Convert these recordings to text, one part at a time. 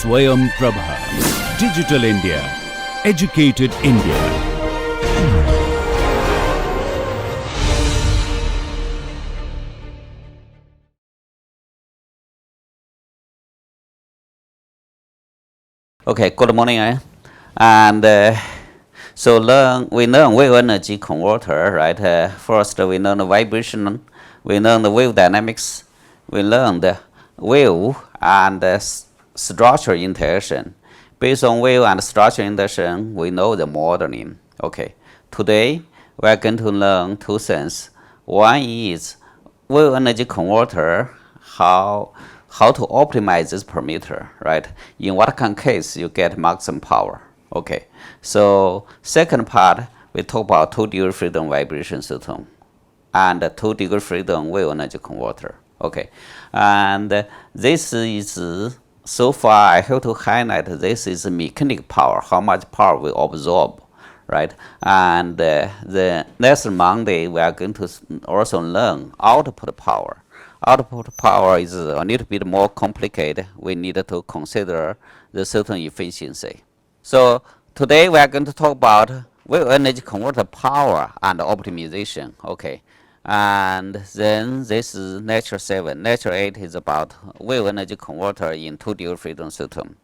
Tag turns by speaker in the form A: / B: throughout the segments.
A: SwayamPrabha. Digital India. Educated India.
B: Okay, good morning. And so we learn wave energy converter, right? First, we learn the vibration, we learn the wave dynamics, we learn the wave and structure interaction. Based on wave and structure interaction, we know the modeling. Okay, today we are going to learn two things. One is wave energy converter, how to optimize this parameter, right? In what kind of case you get maximum power. Okay, so second part, we talk about 2-degree freedom vibration system and 2-degree freedom wave energy converter. Okay, and this is, so far I have to highlight, this is mechanical power, how much power we absorb, right? And the next Monday we are going to also learn output power. Output power is a little bit more complicated. We need to consider the certain efficiency. So today we are going to talk about wave energy converter power and optimization. Okay, and then this is lecture 7. Lecture 8 is about wave energy converter in 2-degree freedom system.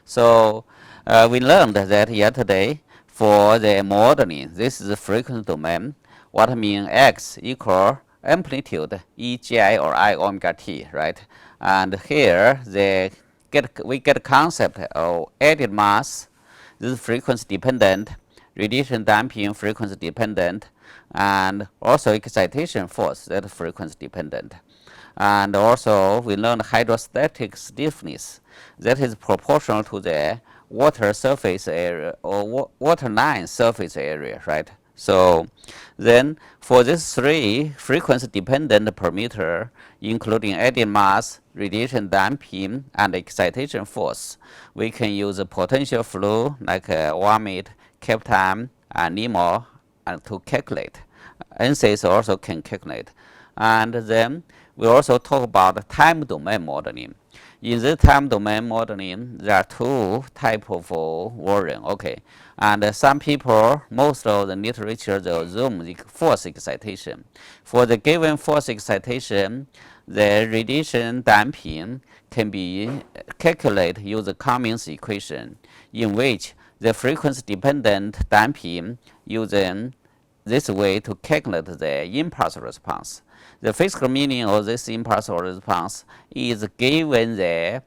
B: So we learned that yesterday for the modeling, this is the frequency domain. What I mean, x equal amplitude EGI or I omega t, right? And here we get a concept of added mass. This is frequency dependent, radiation damping frequency dependent, and also excitation force that is frequency dependent. And also we learned hydrostatic stiffness that is proportional to the water surface area or water line surface area, right? So then for these three frequency dependent parameter, including added mass, radiation damping, and excitation force, we can use a potential flow like Watt, Kaplan, and Nemo to calculate. ANSYS also can calculate. And then we also talk about time domain modeling. In this time domain modeling, there are two types of version. Okay, and some people, most of the literature, they assume the force excitation. For the given force excitation, the radiation damping can be calculated using Cummings equation, in which the frequency dependent damping using this way to calculate the impulse response. The physical meaning of this impulse response is given the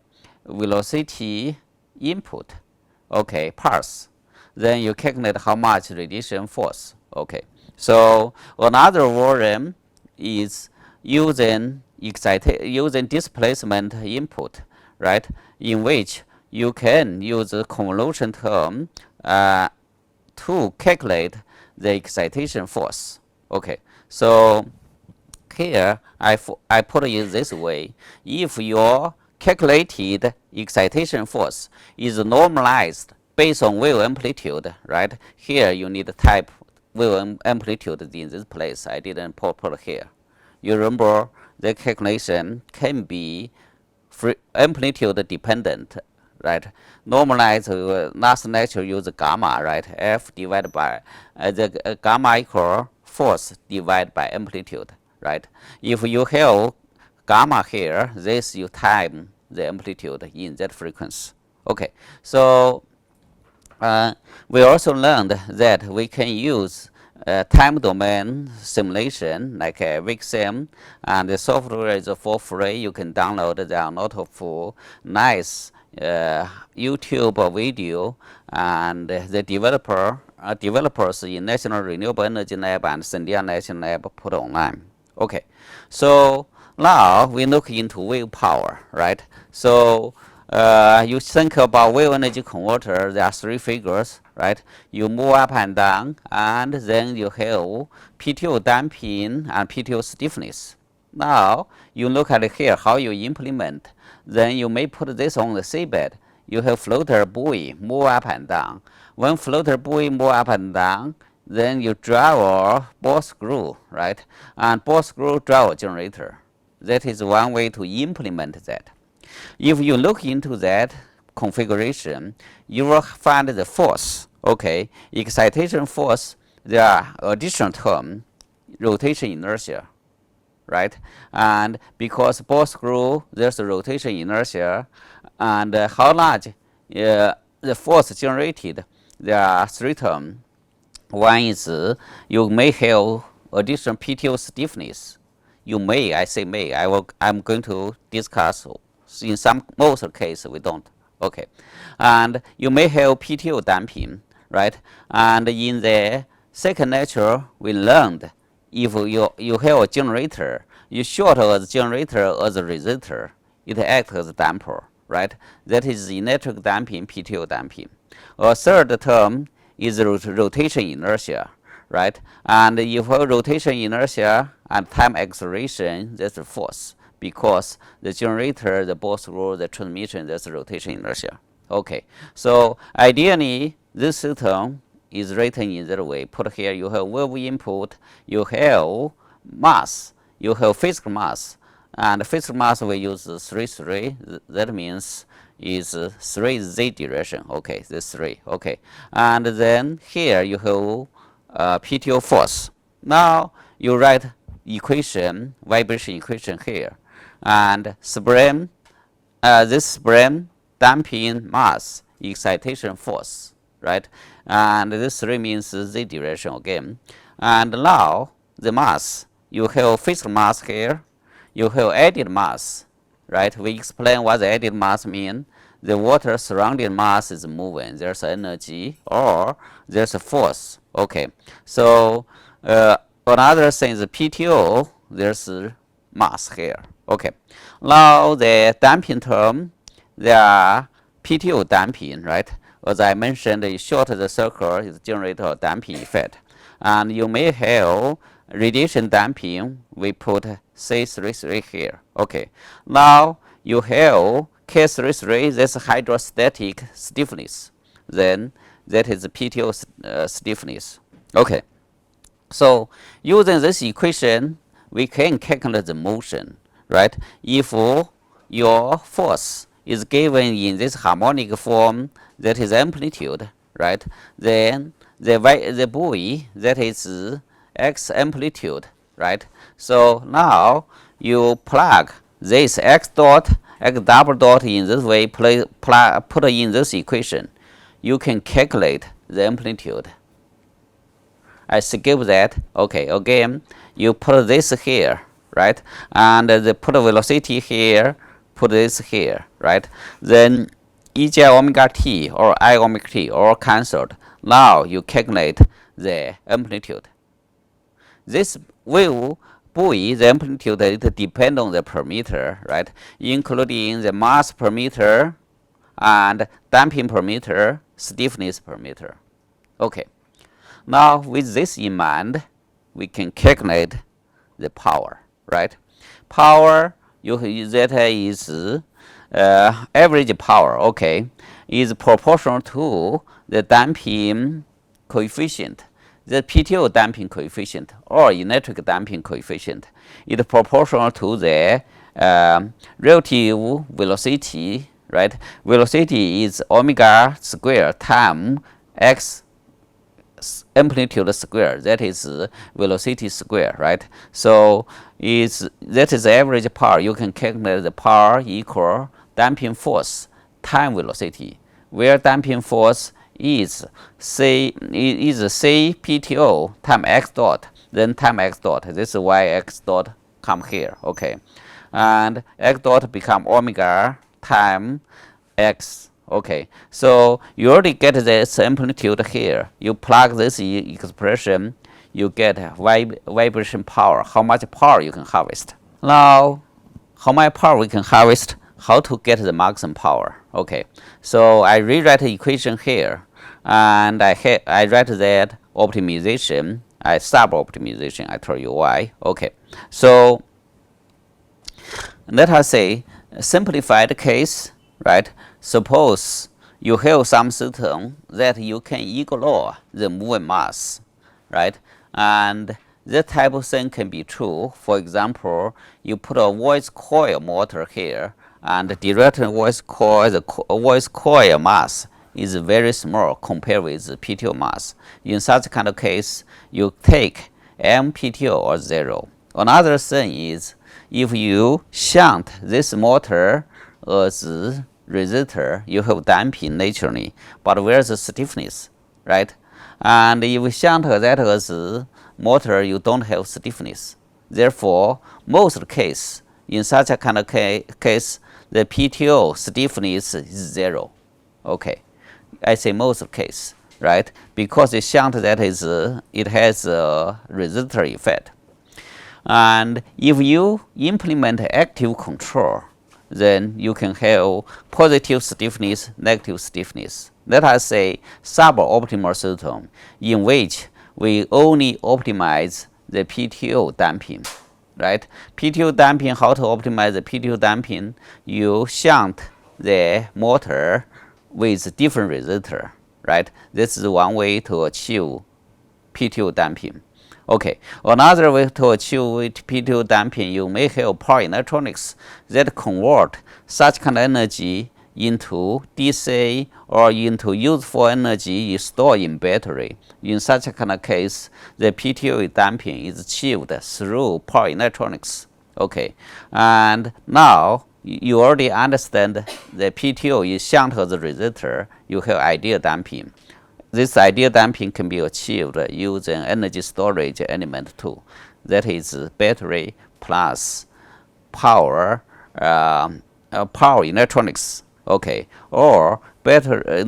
B: velocity input, okay, pulse. Then you calculate how much radiation force. Okay, so another version is using displacement input, right? In which you can use a convolution term to calculate the excitation force. Okay, so here I put it this way: if your calculated excitation force is normalized based on wave amplitude, right? Here you need to type wave amplitude in this place. I didn't put here. You remember the calculation can be amplitude dependent, right? Normalized, last lecture use gamma, right? F divided by the gamma equal force divided by amplitude, right? If you have gamma here, this you time the amplitude in that frequency. Okay, so we also learned that we can use time domain simulation like WEC, and the software is for free. You can download. There are a lot of nice YouTube video, and the developers in National Renewable Energy Lab and Sandia National Lab put online. Okay, so now we look into wave power, right? So you think about wave energy converter. There are three figures, right? You move up and down, and then you have PTO damping and PTO stiffness. Now you look at here how you implement. Then you may put this on the seabed. You have floater buoy move up and down. When floater buoy move up and down, then you drive a ball screw, right? And ball screw drive a generator. That is one way to implement that. If you look into that configuration, you will find the force. Okay, excitation force, there are additional term, rotation inertia, right? And because ball screw, there's a rotation inertia, and how large the force generated, there are three terms. One is you may have additional PTO stiffness. You may, I say may, I'm going to discuss in most cases we don't. Okay, and you may have PTO damping, right? And in the second lecture, we learned if you have a generator, you short the generator as a resistor, it acts as a damper, right? That is electric damping, PTO damping. A third term is rotation inertia, right? And if you have rotation inertia and time acceleration, that's the force, because the generator, the ball screw, the transmission, that's rotation inertia. Okay, so ideally, this system is written in that way. Put here, you have wave input, you have mass, you have physical mass, and physical mass we use 3. That means is 3z direction. Okay, this 3. Okay, and then here you have PTO force. Now you write equation, vibration equation here, and spring, this spring damping mass, excitation force, right? And this 3 means z direction again. And now the mass, you have physical mass here, you have added mass, right? We explain what the added mass mean. The water surrounding mass is moving. There's energy or there's a force. Okay, so another thing is PTO, there's mass here. Okay, now the damping term, there are PTO damping, right? As I mentioned, you short the circle, it generates a damping effect. And you may have radiation damping, we put C33 here. Okay, now you have K33, that's hydrostatic stiffness. Then that is PTO stiffness. Okay, so using this equation, we can calculate the motion, right? If your force is given in this harmonic form, that is amplitude, right? Then the buoy, that is x amplitude, right? So now you plug this x dot, x double dot in this way, put in this equation. You can calculate the amplitude. I skip that. Okay, again, you put this here, right? And put velocity here, put this here, right? Then Ej omega t or I omega t all cancelled. Now you calculate the amplitude. This wave buoy, the amplitude, it depends on the parameter, right? Including the mass per meter and damping per meter, stiffness per meter. Okay. Now with this in mind, we can calculate the power, right? Power, that is average power, okay, is proportional to the damping coefficient, the PTO damping coefficient or electric damping coefficient. It is proportional to the relative velocity, right? Velocity is omega square times x amplitude square, that is velocity square, right? So that is the average power. You can calculate the power equal damping force time velocity, where damping force is C PTO time x dot, then time x dot. This is why x dot come here, okay? And x dot become omega time x. Okay, so you already get this amplitude here. You plug this expression, you get vibration power, how much power you can harvest. Now, how much power we can harvest, how to get the maximum power. Okay, so I rewrite the equation here, and I write that optimization, I sub-optimization, I tell you why. Okay, so let us say a simplified case, right? Suppose you have some system that you can ignore the moving mass, right? And that type of thing can be true. For example, you put a voice coil motor here, and the direct voice coil, voice coil mass is very small compared with the PTO mass. In such kind of case, you take MPTO or 0. Another thing is, if you shunt this motor as resistor, you have damping naturally, but where's the stiffness, right? And if you shunt that as motor, you don't have stiffness. Therefore, most case, in such a kind of case, the PTO stiffness is 0. Okay, I say most case, right? Because the shunt that is, it has a resistor effect. And if you implement active control, then you can have positive stiffness, negative stiffness. Let us say suboptimal system in which we only optimize the PTO damping, right? PTO damping, how to optimize the PTO damping? You shunt the motor with different resistor, right? This is one way to achieve PTO damping. Okay, another way to achieve PTO damping, you may have power electronics that convert such kind of energy into DC or into useful energy stored in battery. In such a kind of case, the PTO damping is achieved through power electronics. Okay, and now you already understand the PTO is shunt as a resistor, you have ideal damping. This ideal damping can be achieved using energy storage element 2, that is battery plus power, power electronics. Okay, or better,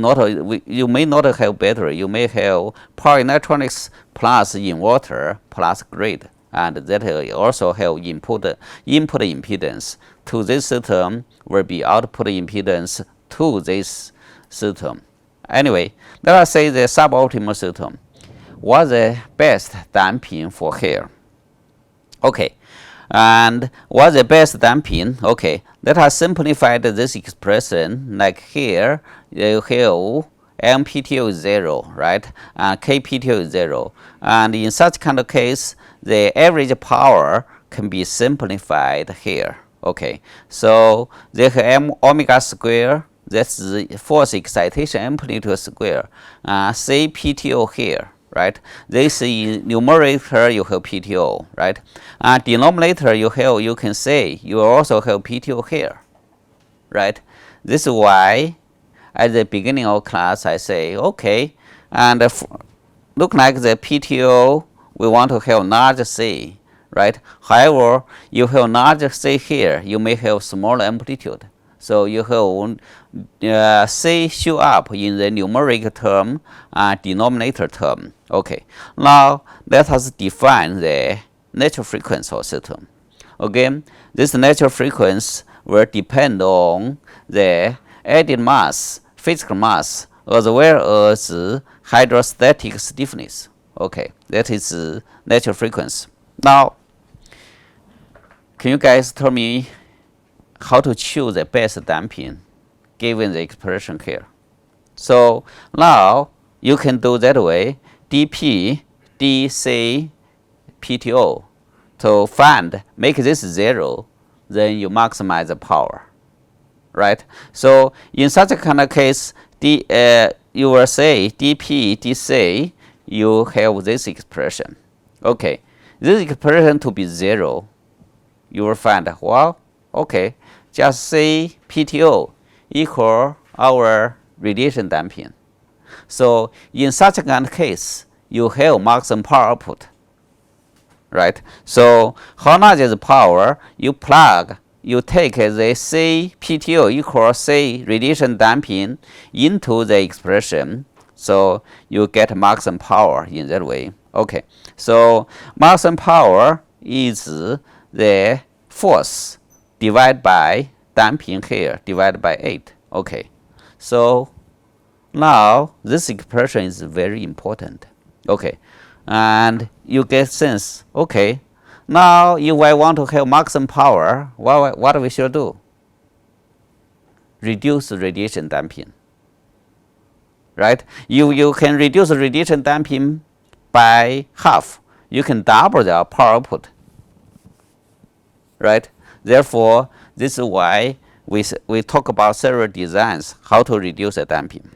B: you may not have battery, you may have power electronics plus inverter plus grid, and that also have input impedance to this system will be output impedance to this system. Anyway, let us say the suboptimal system. What's the best damping for here? Okay, and what's the best damping? Okay, let us simplify this expression. Like here, you have MPTO is 0, right? And KPTO is 0. And in such kind of case, the average power can be simplified here. Okay, so they have M omega square. That's the force excitation amplitude square. Say PTO here, right? This is numerator, you have PTO, right? Denominator, you can say you also have PTO here, right? This is why at the beginning of class I say, okay, and look like the PTO, we want to have large C, right? However, you have large C here, you may have small amplitude. So you have C show up in the numeric term and denominator term. Okay, now let us define the natural frequency of system. Again, this natural frequency will depend on the added mass, physical mass, as well as hydrostatic stiffness. Okay, that is natural frequency. Now, can you guys tell me how to choose the best damping given the expression here? So now you can do that way, dP, dC, PTO, to make this 0, then you maximize the power, right? So in such a kind of case, you will say dP, dC, you have this expression. Okay, this expression to be 0, you will find, well, okay, just say PTO equal our radiation damping. So in such a kind of case, you have maximum power output, right? So how much is the power? You take the C PTO equal C radiation damping into the expression, so you get maximum power in that way. Okay, so maximum power is the force divided by damping here, divided by 8. Okay, so now this expression is very important. Okay, and you get sense. Okay, now if I want to have maximum power, what we should do? Reduce radiation damping, right? You can reduce radiation damping by half. You can double the power output, right? Therefore, this is why we talk about several designs how to reduce the damping.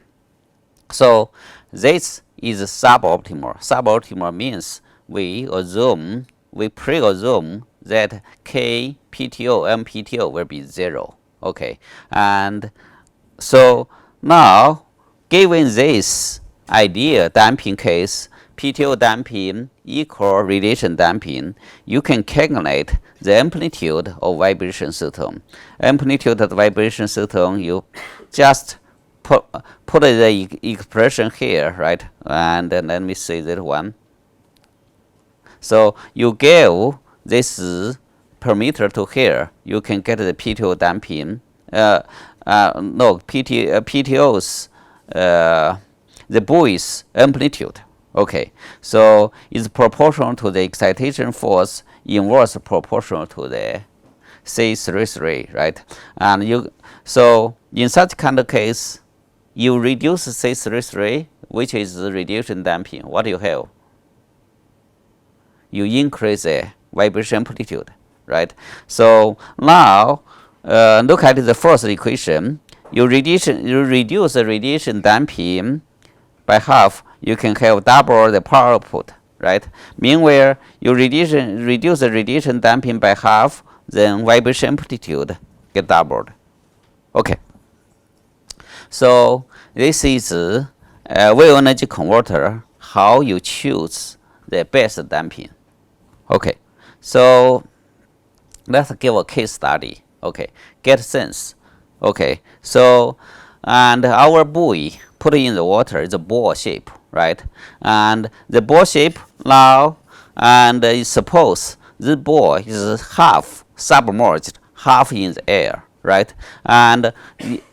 B: So this is suboptimal. Suboptimal means we pre-assume that K PTO and PTO will be 0. Okay, and so now given this idea damping case, PTO damping equal radiation damping, you can calculate the amplitude of vibration system. Amplitude of the vibration system, you just put the expression here, right? And then let me see that one. So you give this parameter to here, you can get the PTO damping. PTO's the buoy's amplitude. Okay, so it's proportional to the excitation force, inverse proportional to the C33, right? And so in such kind of case, you reduce C33, which is the radiation damping. What do you have? You increase the vibration amplitude, right? So now look at the first equation. You reduce the radiation damping by half, you can have double the power output, right? Meanwhile, you reduce the radiation damping by half, then vibration amplitude get doubled. Okay. So this is a wave energy converter, how you choose the best damping. Okay. So let's give a case study. Okay. Get sense. Okay. So and our buoy put in the water is a ball shape, right? And the ball shape now, and suppose this ball is half submerged, half in the air, right? And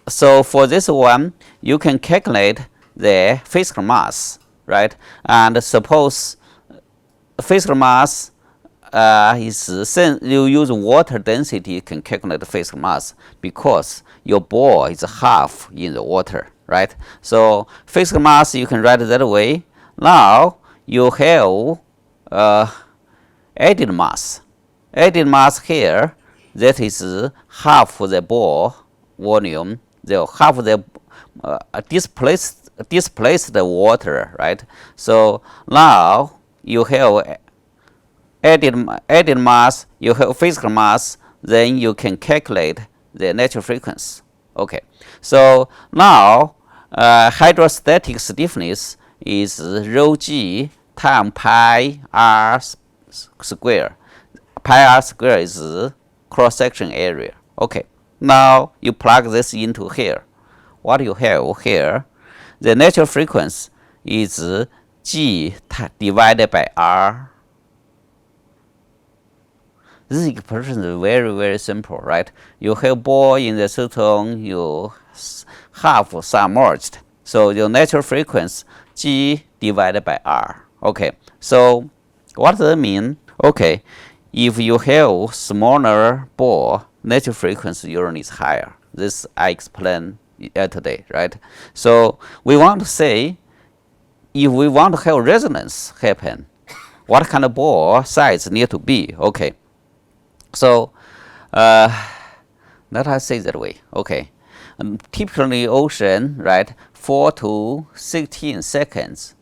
B: so for this one, you can calculate the physical mass, right? And suppose physical mass you use water density, you can calculate the physical mass because your ball is half in the water, right? So physical mass you can write it that way. Now you have added mass. Added mass here, that is half the ball volume, the half the displaced the water, right? So now you have added mass, you have physical mass, then you can calculate the natural frequency. Okay, so now hydrostatic stiffness is rho g times pi r square. Pi r square is cross-section area. Okay, now you plug this into here. What you have here, the natural frequency is g divided by r. This expression is very, very simple, right? You have ball in the system, you half submerged. So your natural frequency, G divided by R. Okay, so what does that mean? Okay, if you have smaller ball, natural frequency usually is higher. This I explained today, right? So we want to say, if we want to have resonance happen, what kind of ball size need to be? Okay. So let us say that way. Okay, typically ocean, right, 4 to 16 seconds,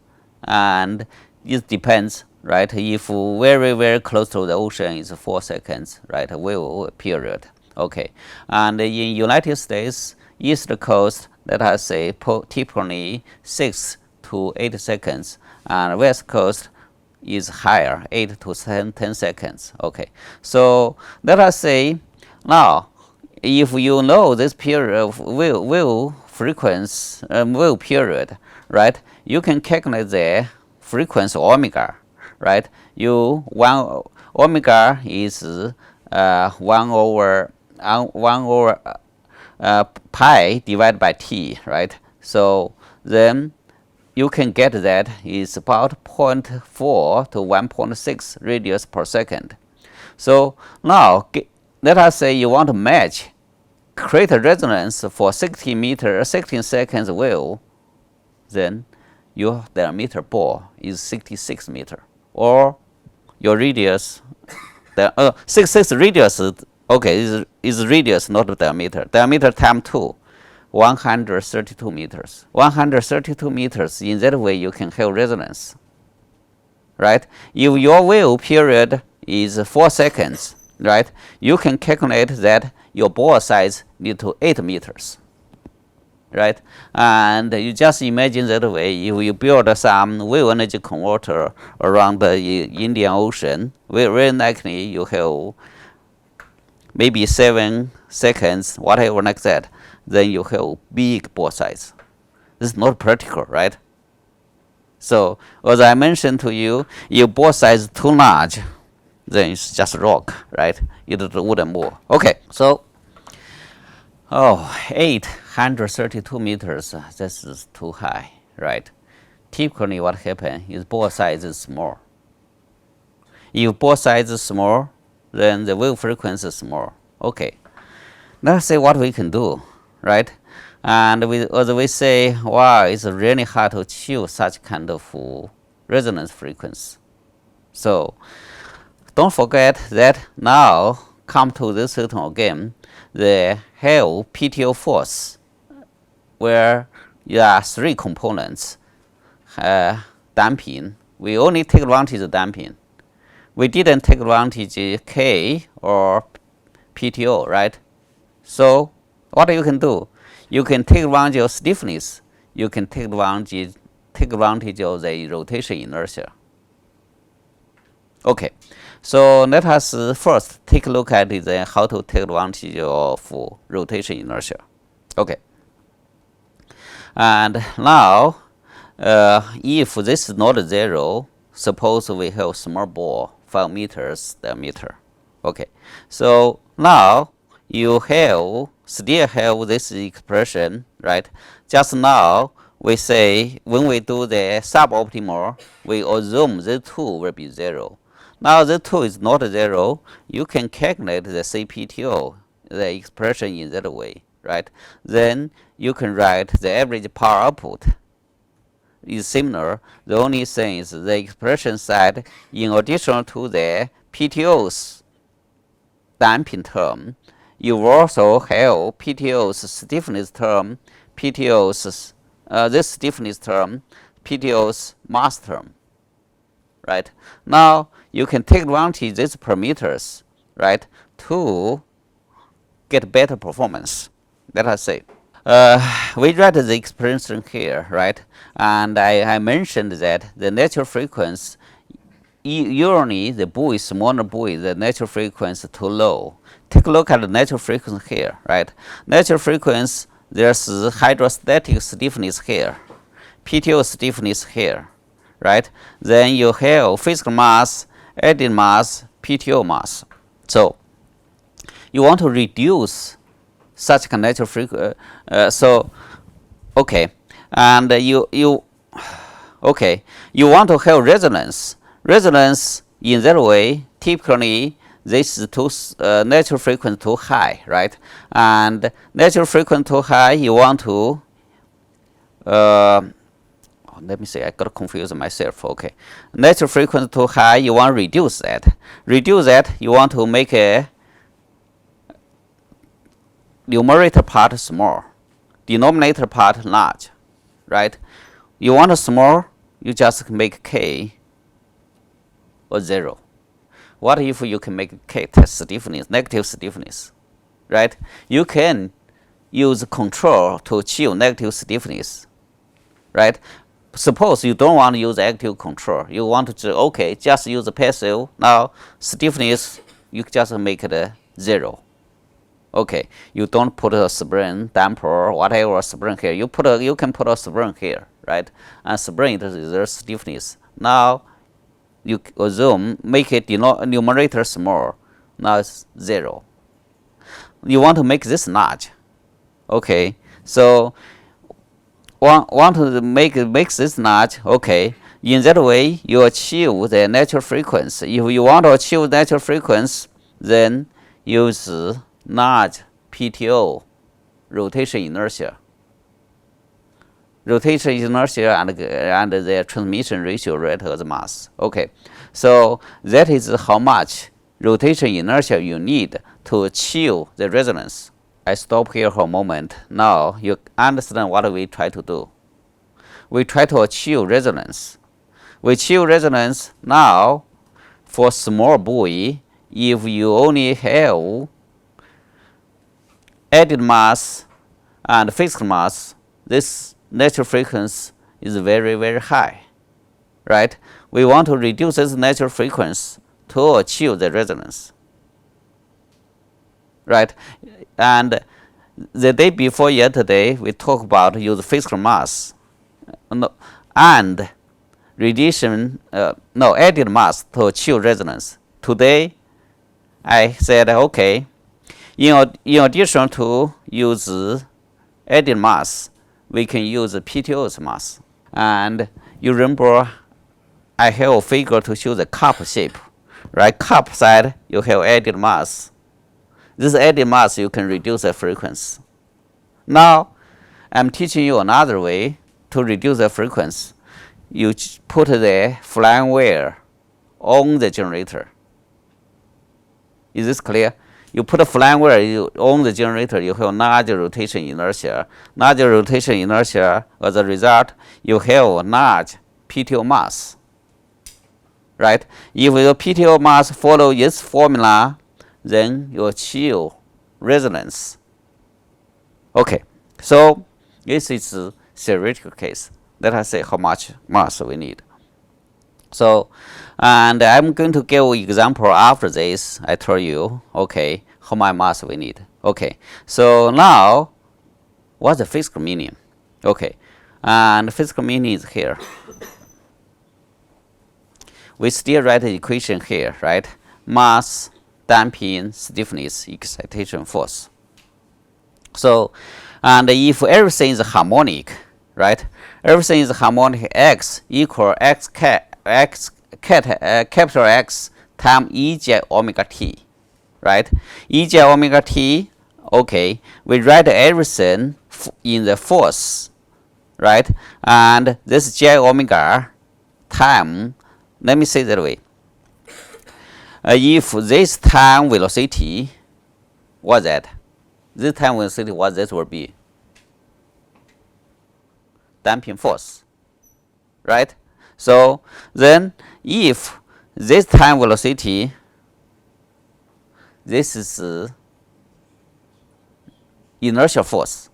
B: and it depends, right? If very, very close to the ocean is 4 seconds, right, wave period. Okay, and in United States East Coast, let us say typically 6 to 8 seconds, and West Coast is higher, 8 to 10 seconds. Okay, so let us say now, if you know this period of wave frequency, wave period, right, you can calculate the frequency omega, right? One omega is 1 over pi divided by t, right? So then you can get that is about 0.4 to 1.6 radius per second. So now let us say you want to match, create a resonance for 16 seconds wave, then your diameter ball is 66 meter, or your radius, the 66 radius Okay, is radius, not diameter. Diameter times 2, 132 meters. 132 meters, in that way you can have resonance, right? If your wave period is 4 seconds, right, you can calculate that your bore size need to 8 meters, right? And you just imagine that way. If you build some wave energy converter around the Indian Ocean, very likely you have maybe 7 seconds, whatever like that, then you have big bore size. This is not practical, right? So as I mentioned to you, if bore size is too large, then it's just rock, right? It wouldn't move. Okay, so 832 meters, this is too high, right? Typically what happens is bore size is small. If bore size is small, then the wave frequency is small. Okay, let's see what we can do, right? And as we say, wow, it's really hard to achieve such kind of resonance frequency. So don't forget that now come to this system again, they have PTO force, where there are 3 components. Damping, we only take advantage of damping. We didn't take advantage of K or PTO, right? So what you can do? You can take advantage of stiffness. You can take advantage of the rotation inertia. Okay, so let us first take a look at how to take advantage of rotation inertia. Okay, and now if this is not 0, suppose we have small bore, 5 meters diameter. Okay, so now you still have this expression, right? Just now we say when we do the suboptimal, we assume Z2 will be 0. Now Z2 is not 0. You can calculate the CPTO, the expression in that way, right? Then you can write the average power output is similar. The only thing is the expression side, in addition to the PTO's damping term, you also have PTO's stiffness term, PTO's this stiffness term, PTO's mass term, right? Now you can take advantage of these parameters, right, to get better performance. Let us say. We write the expression here, right? And I mentioned that the natural frequency, usually the buoy, smaller buoy, the natural frequency too low. Take a look at the natural frequency here, right? Natural frequency, there's hydrostatic stiffness here, PTO stiffness here, right? Then you have physical mass, added mass, PTO mass. So you want to reduce such a natural frequency. Okay, and you want to have resonance. Resonance in that way, typically this is too natural frequency too high, right? And natural frequency too high, you want to let me see, I got confused myself. Okay, natural frequency too high, you want to reduce that. Reduce that, you want to make a numerator part small, denominator part large, right? You want a small, you just make K or 0. What if you can make K test stiffness, negative stiffness, right? You can use control to achieve negative stiffness, right? Suppose you don't want to use active control. You want to, just use the passive. Now stiffness, you just make it 0. Okay, you don't put a spring, damper, whatever spring here. You can put a spring here, right? And spring is their stiffness. Now you assume make it numerator small. Now it's 0. You want to make this large. Okay, so want to make this large. Okay, in that way you achieve the natural frequency. If you want to achieve natural frequency, then use large PTO rotation inertia. Rotation inertia and the transmission ratio rate of the mass. Okay, so that is how much rotation inertia you need to achieve the resonance. I stop here for a moment. Now you understand what we try to do. We try to achieve resonance. We achieve resonance now for small buoy. If you only have added mass and fixed mass, this natural frequency is very, very high, right? We want to reduce this natural frequency to achieve the resonance, right? And the day before yesterday, we talked about use fixed mass and added mass to achieve resonance. Today, I said, okay, in addition to use added mass, we can use PTO's mass. And you remember, I have a figure to show the cup shape, right? Cup side, you have added mass. This added mass, you can reduce the frequency. Now, I'm teaching you another way to reduce the frequency. You put the flying wheel on the generator. Is this clear? You put a flying wheel on the generator, you have larger rotation inertia. Larger rotation inertia, as a result, you have large PTO mass. Right? If the PTO mass follow this formula, then you achieve resonance. Okay, so this is a theoretical case. Let us say how much mass we need. So, and I'm going to give an example after this. I tell you, okay, how much mass we need. Okay, so now, what's the physical meaning? Okay, and physical meaning is here. We still write the equation here, right? Mass, damping, stiffness, excitation, force. So, and if everything is harmonic, right? Everything is harmonic. X equal capital X times Ej omega t, right? Ej omega t. Okay, we write everything in the force, right? And this j omega time. Let me say that way. If this time velocity was that, this time velocity what this will be? Damping force, right? So then if this time velocity, this is inertial force,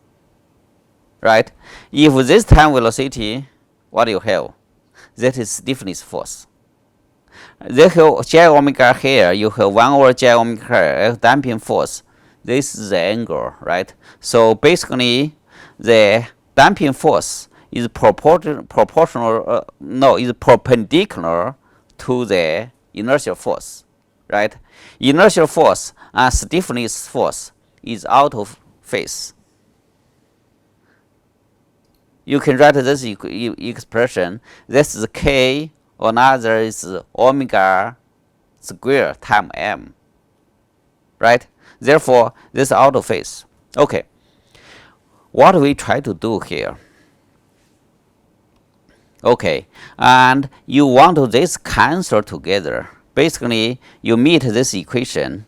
B: right? If this time velocity, what do you have? That is stiffness force. They have j omega here, you have 1 over j omega here, damping force. This is the angle, right? So basically, the damping force is perpendicular to the inertial force, right? Inertial force and stiffness force is out of phase. You can write this expression. This is k, another is omega square times m, right? Therefore, this is out of phase. Okay, what we try to do here? Okay, and you want this cancel together. Basically, you meet this equation.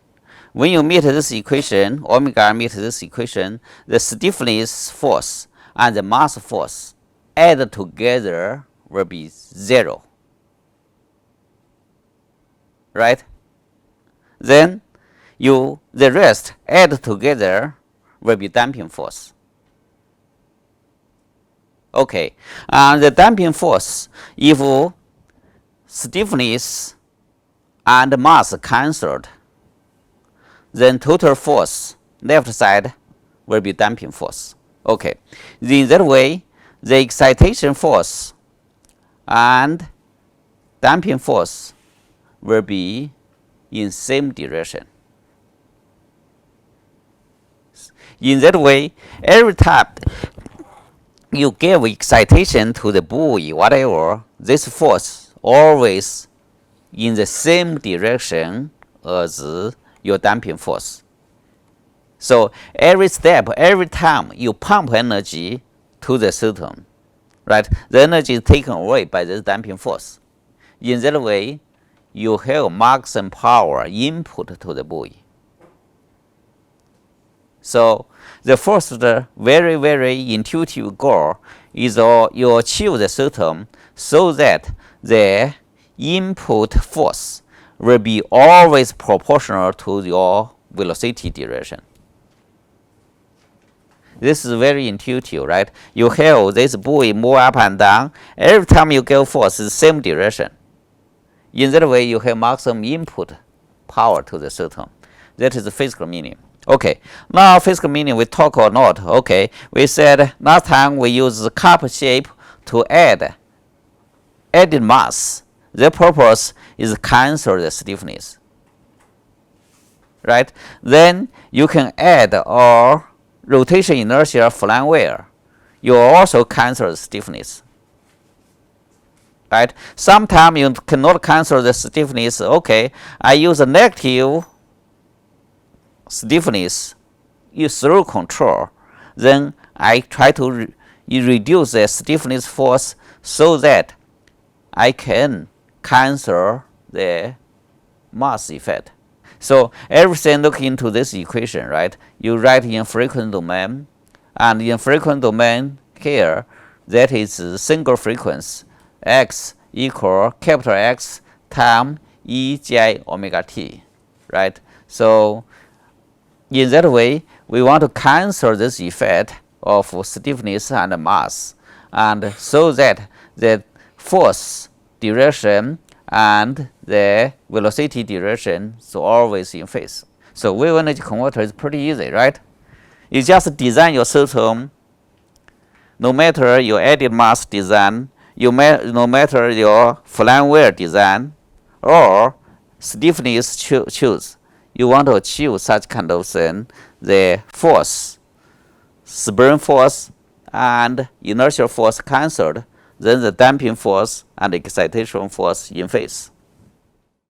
B: When you meet this equation, omega meets this equation, the stiffness force and the mass force added together will be 0. Right? Then the rest added together will be damping force. Okay, and the damping force, if stiffness and mass cancelled, then total force left side will be damping force. Okay, in that way, the excitation force and damping force will be in same direction. In that way, every time you give excitation to the buoy, whatever, this force always in the same direction as your damping force. So every step, every time you pump energy to the system, right, the energy is taken away by this damping force. In that way, you have maximum power input to the buoy. So the first very, very intuitive goal is you achieve the system so that the input force will be always proportional to your velocity direction. This is very intuitive, right? You have this buoy move up and down. Every time you give force, it's the same direction. In that way, you have maximum input power to the system. That is the physical meaning. Okay, now physical meaning we talk or not. Okay, we said last time we use the cup shape to add added mass. The purpose is cancel the stiffness, right? Then you can add or rotation inertia flying wheel. You also cancel the stiffness, right? Sometimes you cannot cancel the stiffness. Okay, I use a negative stiffness through control. Then I try to reduce the stiffness force so that I can cancel the mass effect. So everything look into this equation, right? You write in frequency domain, and in frequency domain here, that is single frequency, x equal capital X times e j omega t, right? So in that way, we want to cancel this effect of stiffness and mass, and so that the force direction and the velocity direction is always in phase. So wave energy converter is pretty easy, right? You just design your system, no matter your added mass design, no matter your flying wheel design, or stiffness choose. You want to achieve such kind of thing, the force, spring force, and inertial force cancelled, then the damping force and excitation force in phase.